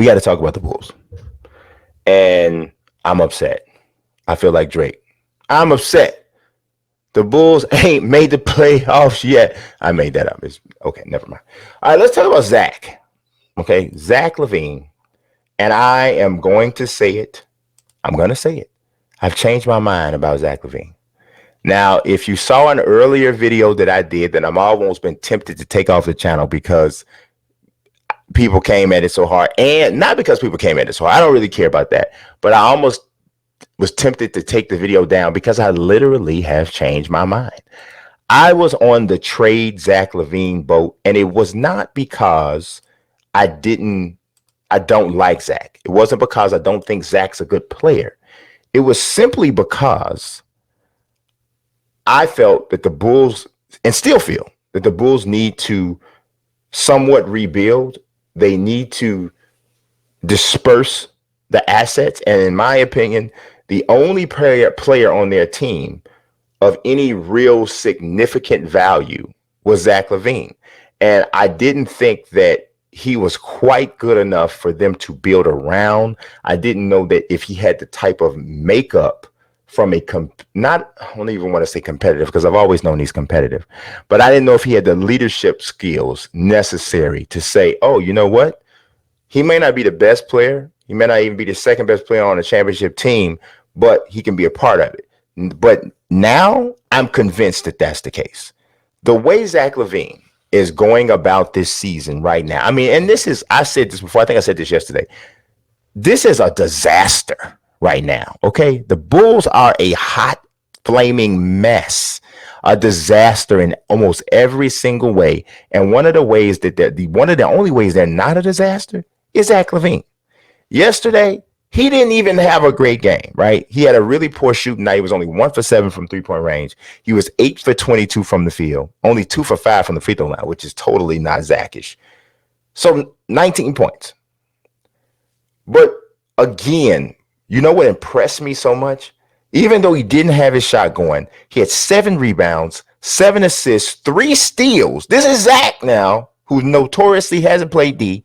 we got to talk about the Bulls. And I'm upset. I feel like Drake. I'm upset. The Bulls ain't made the playoffs yet. I made that up. It's okay. Never mind. All right, let's talk about Zach. Okay, Zach LaVine. And I am going to say it. I'm going to say it. I've changed my mind about Zach LaVine. Now, if you saw an earlier video that I did, that I'm almost been tempted to take off the channel because people came at it so hard, and not because people came at it so hard. I don't really care about that, but I almost was tempted to take the video down because I literally have changed my mind. I was on the trade Zach LaVine boat, and it was not because I don't like Zach. It wasn't because I don't think Zach's a good player. It was simply because I felt that the Bulls, and still feel that the Bulls, need to somewhat rebuild. They need to disperse the assets. And in my opinion, the only player on their team of any real significant value was Zach LaVine. And I didn't think that he was quite good enough for them to build around. I didn't know that if he had the type of makeup from I don't even want to say competitive, because I've always known he's competitive, but I didn't know if he had the leadership skills necessary to say, oh, you know what? He may not be the best player. He may not even be the second best player on a championship team, but he can be a part of it. But now I'm convinced that that's the case. The way Zach LaVine is going about this season right now, I mean, and I said this before, I think I said this yesterday, this is a disaster right now, okay? The Bulls are a hot, flaming mess, a disaster in almost every single way. And one of the ways that one of the only ways they're not a disaster is Zach LaVine. Yesterday, he didn't even have a great game, right? He had a really poor shooting night. He was only 1 for 7 from three-point range. He was 8 for 22 from the field, only 2 for 5 from the free throw line, which is totally not Zachish. So 19 points. But again, you know what impressed me so much? Even though he didn't have his shot going, he had 7 rebounds, 7 assists, 3 steals. This is Zach now, who notoriously hasn't played D,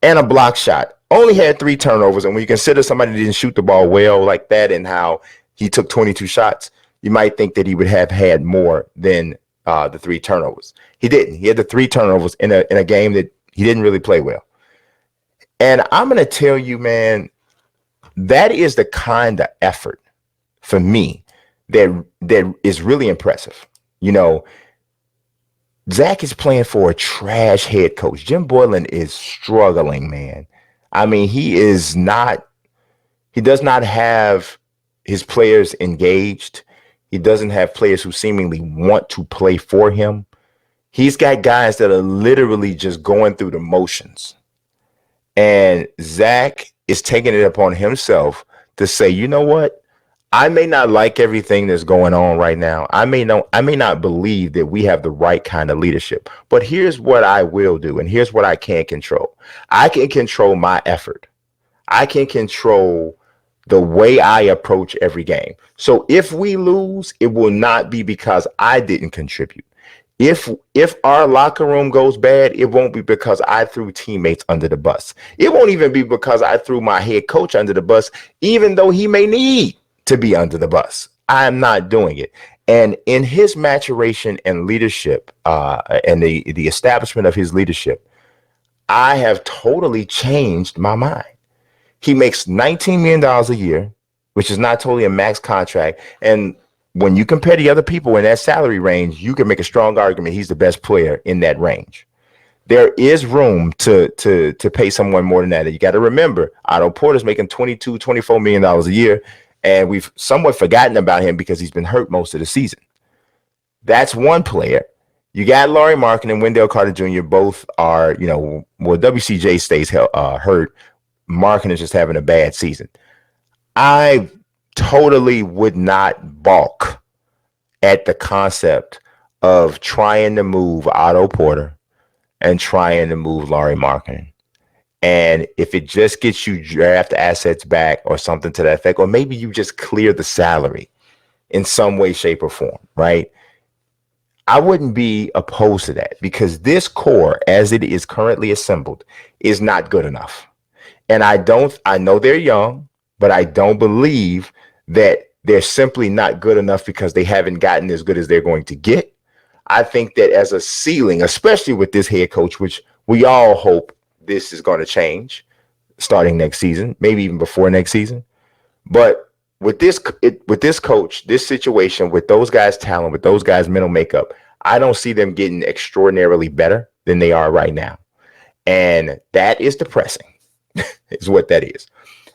and a block shot. Only had 3 turnovers. And when you consider somebody didn't shoot the ball well like that and how he took 22 shots, you might think that he would have had more than the 3 turnovers. He didn't. He had the 3 turnovers in a game that he didn't really play well. And I'm going to tell you, man, that is the kind of effort for me that is really impressive. You know, Zach is playing for a trash head coach. Jim Boylan is struggling, man. I mean, he does not have his players engaged. He doesn't have players who seemingly want to play for him. He's got guys that are literally just going through the motions. And Zach is taking it upon himself to say, you know what? I may not like everything that's going on right now. I may not believe that we have the right kind of leadership, but here's what I will do. And here's what I can control. I can control my effort. I can control the way I approach every game. So if we lose, it will not be because I didn't contribute. If our locker room goes bad, it won't be because I threw teammates under the bus. It won't even be because I threw my head coach under the bus, even though he may need to be under the bus. I'm not doing it. And in his maturation and leadership, and the establishment of his leadership, I have totally changed my mind. He makes $19 million a year, which is not totally a max contract. And when you compare the other people in that salary range, you can make a strong argument he's the best player in that range. There is room to pay someone more than that. You got to remember, Otto Porter's making $24 million a year, and we've somewhat forgotten about him because he's been hurt most of the season. That's one player. You got Lauri Markkanen and Wendell Carter Jr. Both are, WCJ stays hurt. Markkanen is just having a bad season. I totally would not balk at the concept of trying to move Otto Porter and trying to move Lauri Markkanen. And if it just gets you draft assets back or something to that effect, or maybe you just clear the salary in some way, shape, or form, right? I wouldn't be opposed to that because this core, as it is currently assembled, is not good enough. And I know they're young, but I don't believe that they're simply not good enough because they haven't gotten as good as they're going to get. I think that as a ceiling, especially with this head coach, which we all hope this is going to change starting next season, maybe even before next season. But with this coach, this situation, with those guys' talent, with those guys' mental makeup, I don't see them getting extraordinarily better than they are right now. And that is depressing, is what that is.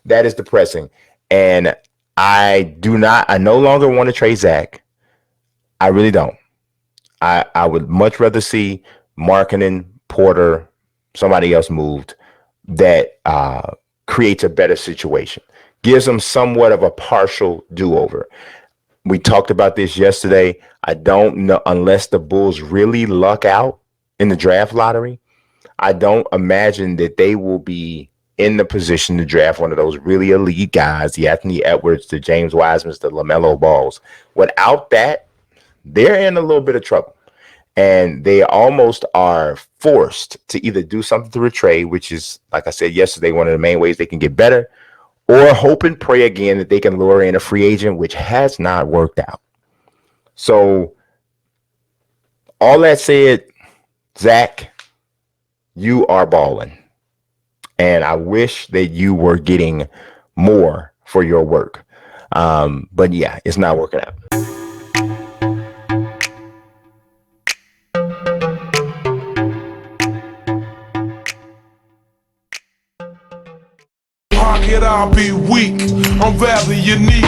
That is depressing. And I no longer want to trade Zach. I really don't. I would much rather see Markkanen, Porter, somebody else moved that creates a better situation, gives them somewhat of a partial do-over. We talked about this yesterday. I don't know, unless the Bulls really luck out in the draft lottery, I don't imagine that they will be in the position to draft one of those really elite guys, the Anthony Edwards, the James Wisemans, the LaMelo Balls. Without that, they're in a little bit of trouble. And they almost are forced to either do something through a trade, which is, like I said yesterday, one of the main ways they can get better, or hope and pray again that they can lure in a free agent, which has not worked out. So, all that said, Zach, you are balling. And I wish that you were getting more for your work. But yeah, it's not working out. Pocket, I'll be weak. I'm rather unique.